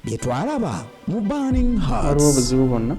bye twalaba mu Burning Hearts. Waliwo obuzibu bwonna?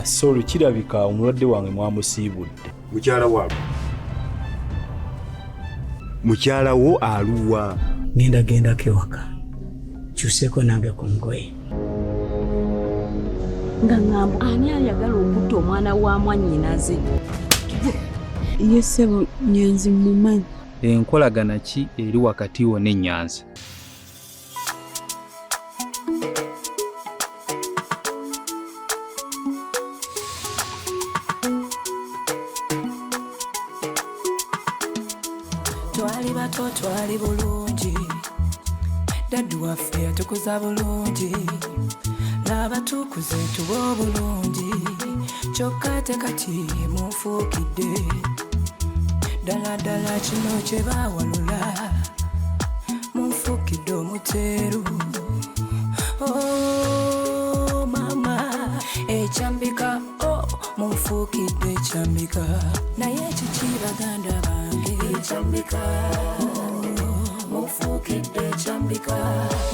Sorry, kirabika omulwadde wange mwamusiibudde. Mukyala waabwe. Mukyala wo aluwa? Genda kewaka. Kyuseko nange ku ngoye. Nga ngamba ani ayagala okutta omwana wa mwannyinaze? Ye ssebo Nyanzi mumanyi. Enkolagana ki eri wakati wo ne Nyanzi? Twali bato twali bulungi, daddu waffe yatukuza bulungi, laba tukuze tuba bulungi, kyokka ate kati munfuukidde, ddala ddala kino kye baawalula, munfuukidde omuteeru. Oh mama, Ekyambika, oh munfuukidde Ekyambika, naye kiki baganda bange? Ekyambika, munfuukidde Ekyambika,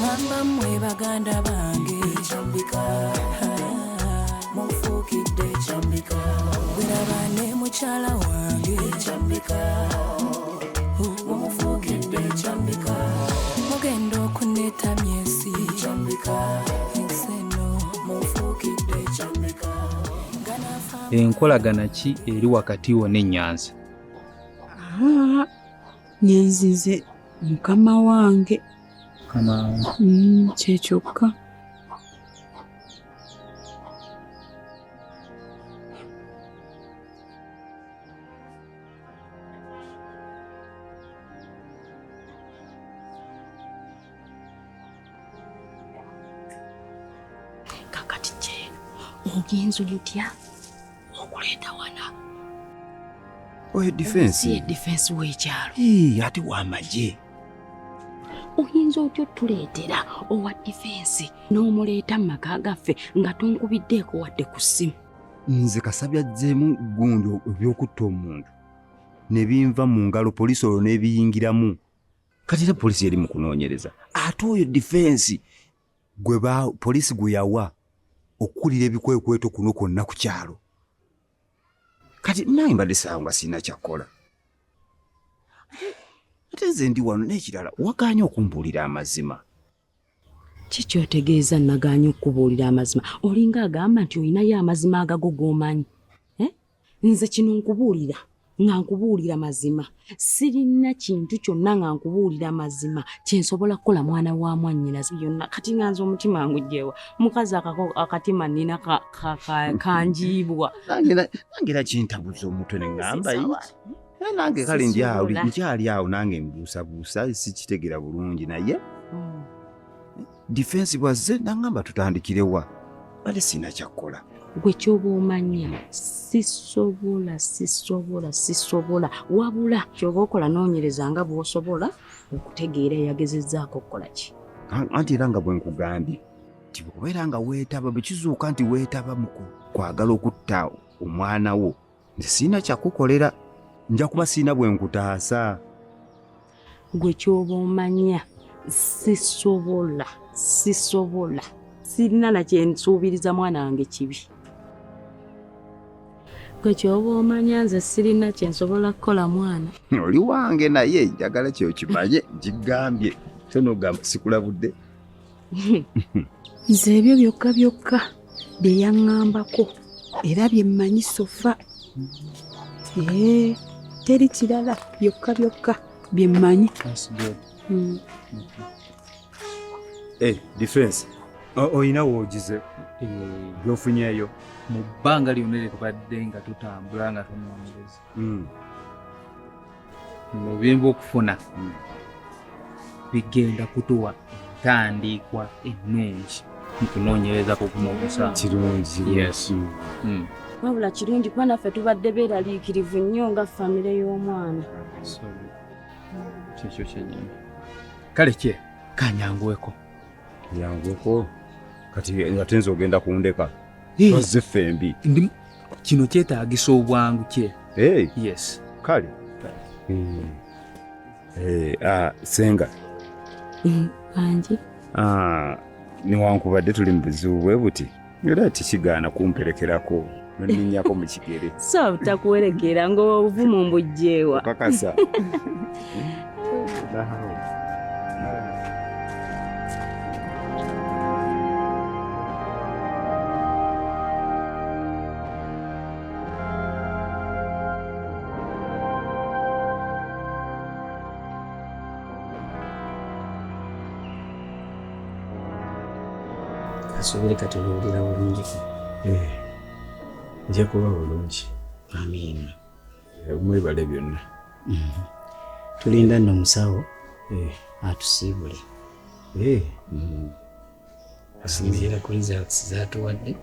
ngamba mmwe baganda bange. Ekyambika, munfuukidde Ekyambika, weraba ne mukyala wange. Ekyambika, munfuukidde Ekyambika, mugenda okuneetamya ensi. Ekyambika, ensi eno munfuukidde Ekyambika. Enkolagana ki eri wakati wo ne Nyanzi? Nyanzi nze mukama wange. Kama Kyekyokka. Kakati kye ogenza otya okuleeta wana? Oyo defense. Defense w'ekyalo. Ate w'amagye. Oyinza otya otuleetera owa defense n'omuleeta mu maka gaffe nga tonkubiddeeko wadde ku ssimu? Nze Kasabya azzeemu gundi ebyokutta omuntu ne binva mu ngalo poliisi olwo n'ebiyingiramu. Kati era poliisi eri mu kunoonyereza. Ate oyo defense poliisi gwe yawa okukulira ebikwekweto kuno kwonna ku kyalo. Kati nange mbadde sanga sina kyakola. Ate nze ndi wano n'ekirala wagaanye okumbuulira amazima. Kiki otegeeza nagaanye okubuulira amazima? Olinga agamba nti olinayo amazima agago g'omanyi. Nze kino nkubuulira nga nkubuulira mazima. Sirina kintu kyonna nga nkubuulira mazima kyensobola kukola mwana wa mwannyinaze yonna. Kati nganze omutima ngugyewa mukazi akatima nnina kanjiibwa. Nange era kintabuza omutwe ne ngamba nange kale nkyali awo nange mbuusabuusa sikitegera bulungi naye defense bwazze nangamba tutandikirewa bale sina kyakola. Gwe kyoba omanya sisobola wabula kyoba okola noonyereza nga bw'osobola okutegeera yagezezzaako okukola ki. Anti era nga bwe nkugambye nti bw'obeera nga weetaba bwe kizuuka nti weetaba mu kwagala okutta omwana wo nze sina kyakukolera, nja kuba sina bwe nkutaasa. Gwe kyoba omanya sisobola sirina na kyensuubiriza mwana wange kibi. Gwe kyoba omanya nze sirina kyensobola kukola mwana. Oli wange naye njagala kyo kimanye nkigambye so n'ogamba sikulabudde. Nze ebyo byokka bye yaŋŋambako era bye mmanyi sofa. Teri kirala, byokka bye mmanyi. Defense oyina woogize byofunyeeyo mu bbanga lyonna lyetubadde nga tutambula nga tunoonyereza. Mu bimba okufuna bigenda kutuwa entandikwa ennungi mu kunoonyereza kukuma omusango. Kirungi. Yes. Wabula kirungi kuba naffe tubadde beeraliikirivu nnyo nga famire y'omwana. Kyekyo kyennyini. Kale kye kanyanguweko. Yanguweko kati ate nze ogenda kundeka tozze fembi. Kino kyetaagisa obwangu kye. Yes. Kale. Senga. Anji. newankubadde tuli mu buzibu bwe buti era tekigaana kumperekerako nonninnyako mu kigere. So butakuwerekera ng'obuvumu mbujjeewa. Kakasa. Kasubire kati owulira bulungi. Nja kuba bulungi. Amiina. Mwebale byonna. Tulinda nno musawo atusiibule. Asinziira ku results zaatuwadde.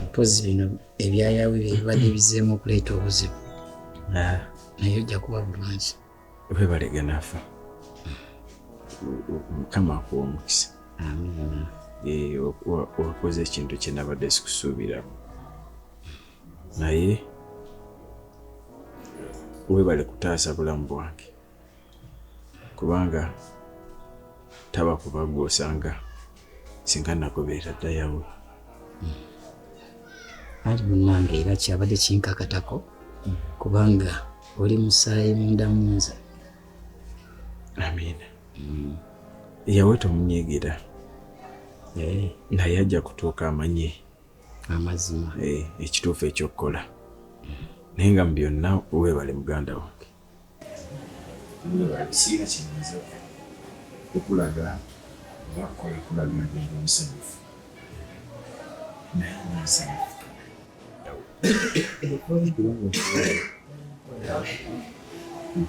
Mpozi bino ebyayaawe bibadde bizeemu okuleeta obuzibu. Naye ojja kuba bulungi. Webale ganaafa. Mukama akuwa omukisa. Amiina. Wakoze ekintu kye nabadde sikusuubiramu. Naye webale kutaasa bulamu bwange kubanga taba kuba gw'osanga singa nakubeera ddayawe. Ali munnange era kyabadde kinkakatako kubanga oli musaayi munda munze. Amiina. Yawe tomunyeegera naye ajja kutuuka amanye amazima ekituufu ekyokukola. Naye nga mu byonna weebale muganda wange. Singa kiyinza okulaga ngakukola kulaga ngendo omusanyufu naye nasanyufu.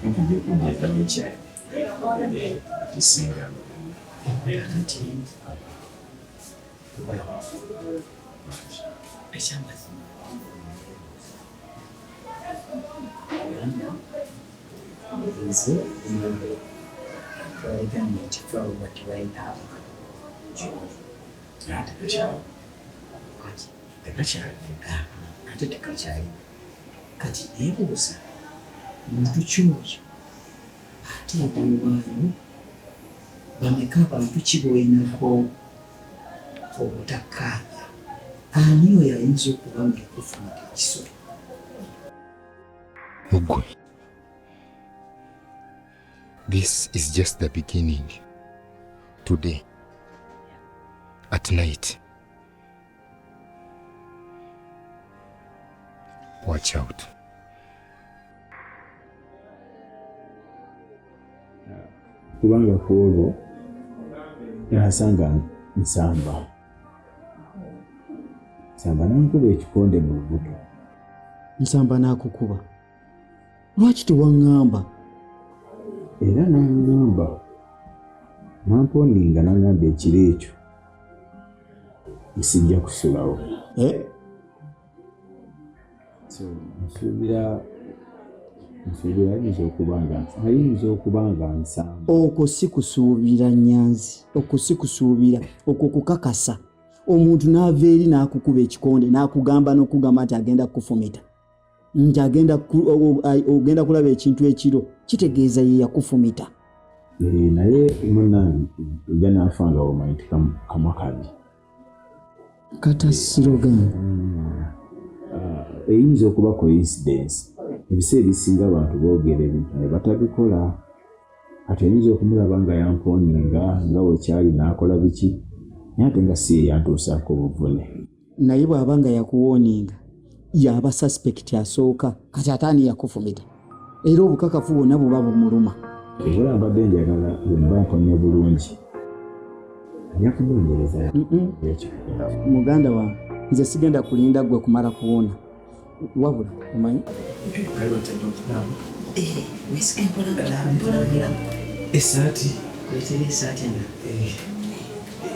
Nkugiye kunyeetamu ekyayi kisinga kati neebuuza muntu kyoyo ate ebyowaayo bameka abantu kiboinako obutakkaanya ani oyo ayinza okuba nga ekufumita ekisolo. Mugwe, this is just the beginning. Today, at night, watch out. Kubanga kwolwo yasanga nsamba nankuba ekikonde mu lubuto. Nsamba n'akukuba. Lwaki tewaŋŋamba? Era n'aŋŋamba namponinga n'aŋŋamba ekiro ekyo nsijja kusulawo. Ayinza okuba nga nsamba. Okwo si kusuubira Nyanzi, okwo si kusuubira, okwo kukakasa. Omuntu n'ava eri n'akukuba ekikonde n'akugamba n'okugamba nti agenda kukufumita nti ogenda kulaba ekintu ekiro, kitegeeza ye yakufumita. Naye munnange ojja n'afa nga omanyi nti kamwa kabi. Katasirogana. Eyinza okuba coincidence. Ebiseera ebisinga abantu boogera ebintu ne batabikola. Kati oyinza okumulaba nga yamponinga nga wekyali n'akola biki naye ate nga si yantuusaako obuvune. Naye bw'aba nga yakuwooninga yaba suspect asooka kati ate ani yakufumita era obukakafu bwonna buba bumuluma. Ebula mbadde njagala bwemba mponye bulungi yakunoonyereza ekyo. Muganda wange nze sigenda kulinda gwe kumala kuwona wabula omanyi esaati leetera esaati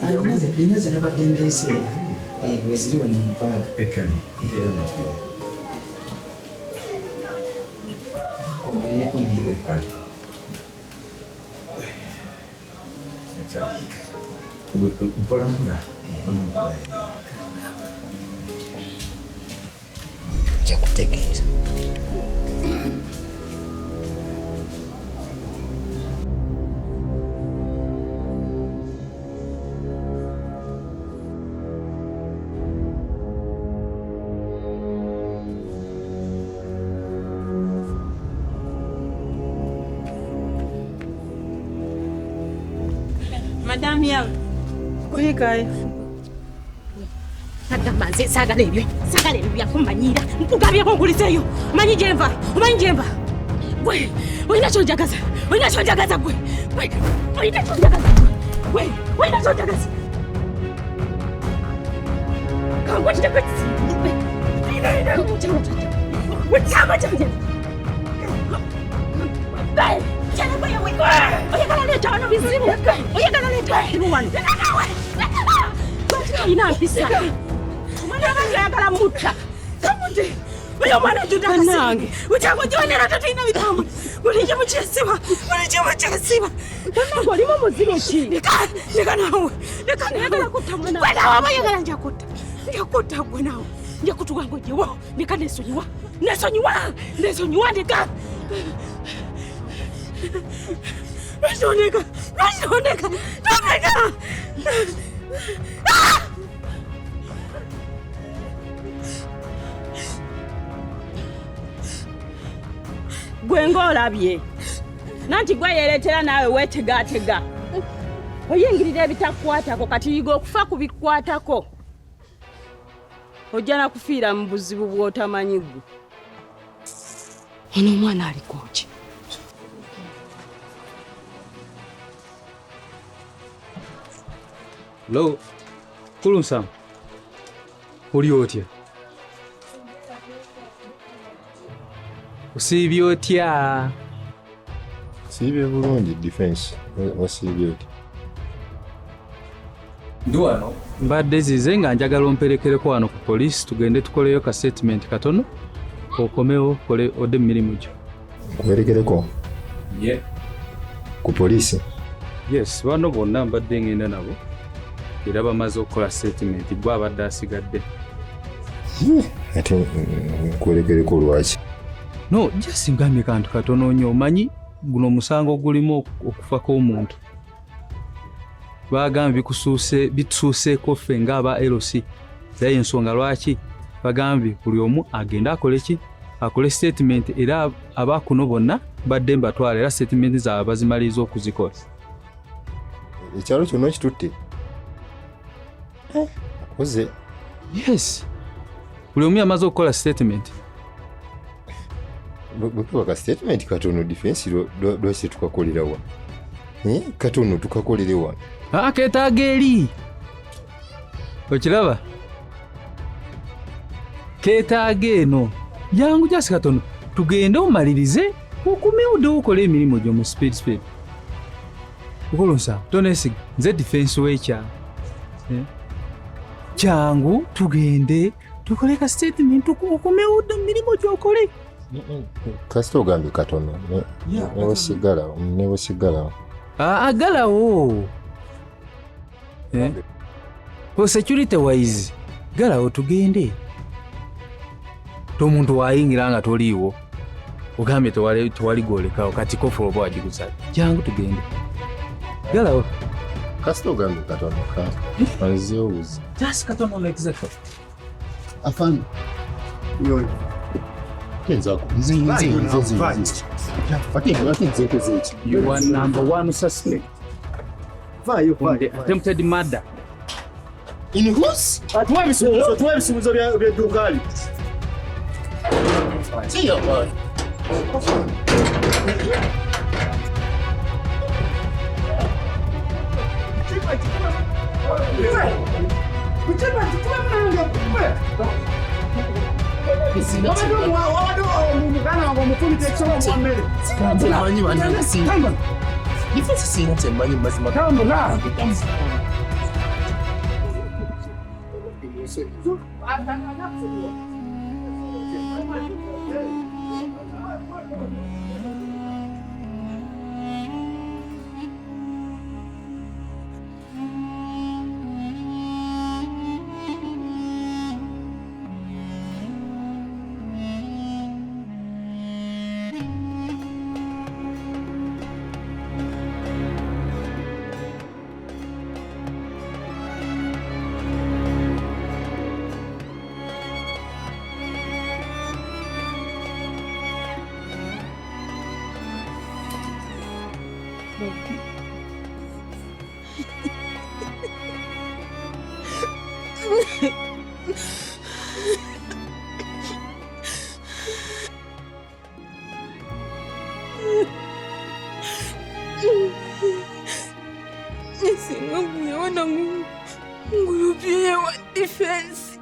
alina zinabadde ndeese weziri wano mupaaga nja kutegeeza. madamu yangu. Kuikayo. Agamba nze saagala ebyo byakummanyira nkugambye ko nkuliseeyo omanyi gyenva gwe olina kyonjagaza gwe olina kyonjagaza oyagala leeta wano bizibu oyagala leeta bizibu wano ina mpisa omwana wange ayagala mutta kamuti oyo mwana nange ukyakujwanira tatulina bitamu bulijjo mukyesiba nange olimu muzibu ki leka nawe leka nayagala kutta mwana gwe nawe aba yagala njakutta gwe nawe njakutuga ngojewo leka nesonyiwa leka Rashoneka gwe ng'olabye nanti gwe yeeretera naawe weetegaatega oyingirira ebitakukwatako kati yiga okufa ku bikwatako ojja na kufiira mu buzibu bw'otamanyi gwe ono omwana aliko ki Lo, Kulunsa. Oli otya? Osiibye otya? Siibye bulungi defense. Osiibye otya? Ndi wano. Mbadde zize nga njagala omperekereko wano ku poliisi tugende tukoleyo ka statement katono okomewo kole ode mirimu gyo. Kuwerekereko? Yeah. Ku poliisi? Yes, bano bonna mbadde ngenda nabo. Era bamaze okukola statement gwe abadde asigadde. Ate kuwerekereko lwaki? No, just ngambye kantu katono nnyo omanyi guno omusango gulimu okufa kw'omuntu. Bagambye bitusuuseeko ffe ng'aba LC. Era ensonga lwaki bagambye buli omu agenda akole statement era abakuno bonna badde mbatwala era statement zaabwe bazimaliriza okuzikola. Ekyalo kyonna kitutte? Oze? Yes. Buli omu yamaze okukola statement. Bwekuba statement katono defense lwaki tukakolera wa? Katono tukakolere wa? Keetaaga eri. Okiraba? Keetaaga eno. Jangu jasi katono. Tugende omalirize okumewo okole emirimu gyo mu speed. Kulunsa, tonesiga. Nze defense w'ekyalo. Jangu tugende tukole ka statement okumewo emirimu gy'okole. Kasita ogambye katono. Newosigala. Galawo. For security wise, galawo tugende. Tomuntu wayingira nga toliiwo. Ogambye tewali gwolekawo kati kofu oba wagiguza. Jangu tugende. Galawo. Kasita ogambye katono anzio uzi. Just katono like that. Afani. Yo. Kenza nzi. You are number one suspect. Vai. Attempted murder. In whose? Atuwa misimuzo bya dukali. Siyo boy. Singa kuyaona ngulupie wa defense.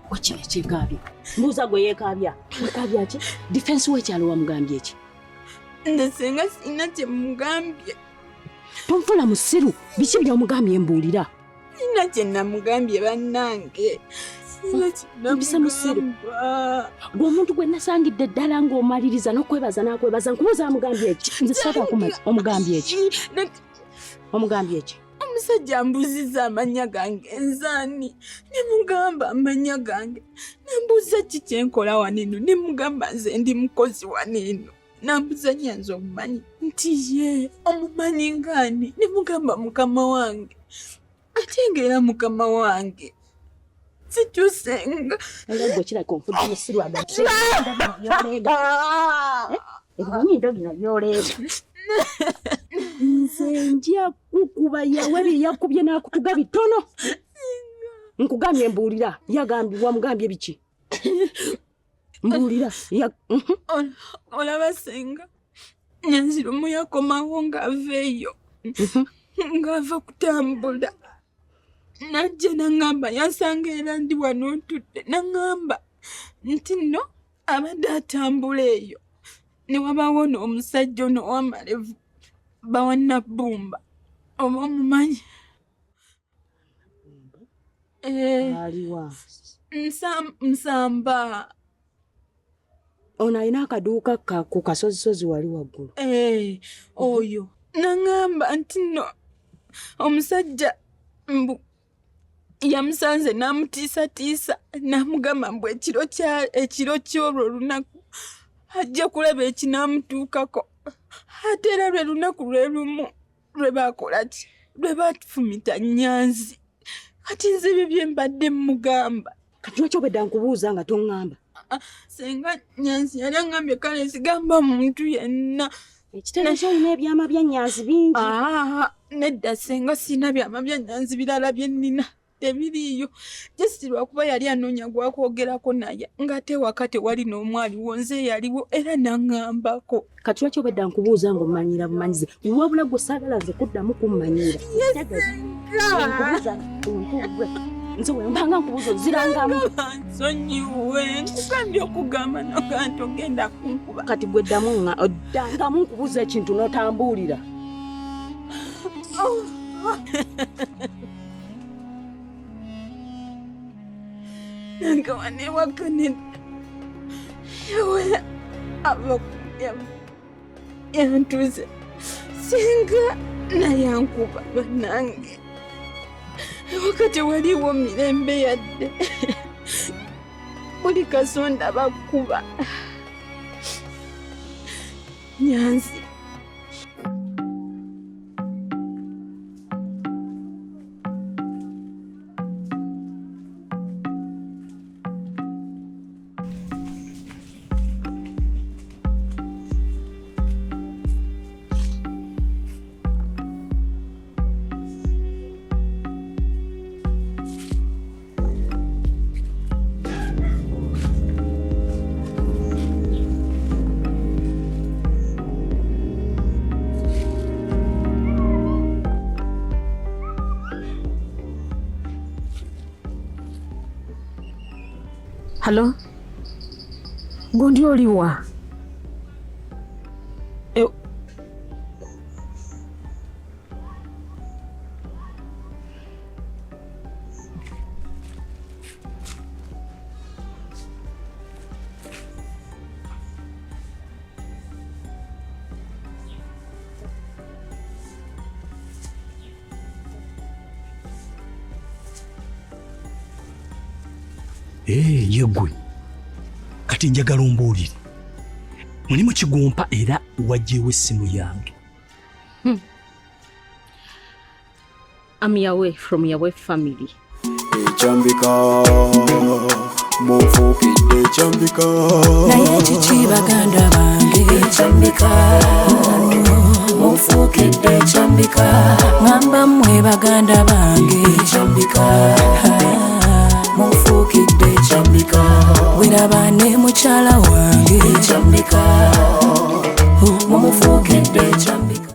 Wachi chikabya. Mbuza gwe yekabya. Mukabya ki? Defense we kyalo wa mugambye ki? Ndasenga sina kye mugambye. Tonfula musiru. Biki bya mugambye mbulira. Sina kye namugambye bannange. Mbisa musiru. Gwe omuntu gwe nasangidde ddala ng'omaliriza n'okwebaza n'akwebaza nkubuuza amugambye ki? Nze sitaka kumanya omugambye ki? Omugambye ki? Omusajja ambuuziza amanya gange enzaani. Nemugamba amanya gange. Nembuuza ki kye nkola wanino. Nemugamba nze ndi mukozi wanino. Nambuuza nyanza omumanyi nti ye omumanyi ng'ani. Nemugamba mukama wange. Ate ng'era mukama wange situsenga. Era gwe kirako nfudde musiru agamse. Ebinyindo bino byoleeta. Nze njya kukuba yawe byakubye n'akutuga bitono. Nkugambye mbuulira yagambye wamugambye biki? Mbuulira olaba senga nyanzirumu yakomawo ng'aveeyo ng'ava kutambula. Najja n'aŋŋamba yansanga era ndi wano ntudde. N'aŋŋamba nti nno abadde atambula eyo ne wabaawo n'omusajja ono ow'amalevu bawa Nabbumba. Oba omumanyi? aliwa. Nsamba. Ono alina akaduuka ku kasozisozi wali waggulu. Oyo. N'aŋŋamba nti nno omusajja yamusanze n'amutiisatiisa n'amugamba mbu ekiro ky'olwo olunaku ajja kulaba ekinaamutuukako. Ate era lwe lunaku lwe lumu lwe baakola ki? Lwe baatufumita Nyanzi. Kati nze ebyo bye mbadde mugamba. Kati lwaki obedda nkubuuza nga toŋŋamba? Senga Nyanzi yali aŋŋambye kale sigamba muntu yenna. Ekitebe ky'olina ebyama bya Nyanzi bingi. Nedda senga sina byama bya Nyanzi birala bye nnina. Tebiriiyo. Jesi lwakuba yali anoonya gwakwogerako naye ng'ate waka tewali n'omu aliwo, nze yaliwo era n'aŋŋambako. Kati lwaki obedda nkubuuza ng'omanyira bumanyize? Wabula gwe saagala nze kuddamu kummanyira. Nkubuuza nkugwe. Nze wembanga nkubuuza ozirangamu. Nsonyiwe nkugambye okugamba noga togenda kunkuba. Kati gwe oddangamu nkubuuza ekintu n'otambuulira. Nga wane wakane yawe yantuze singa nayankuba bannange wakati waliwo mirembe yadde buli kasonda bakuba Nyanzi. Halo? Gondi oliwa? Yegwe kati njagala ombuulire mulimu kigumpa era wajjeewo essimu yange. I'm away from your family. Ekyambika munfuukidde Ekyambika. Naye kiki baganda bange Ekyambika, munfuukidde Ekyambika. Ngamba mmwe baganda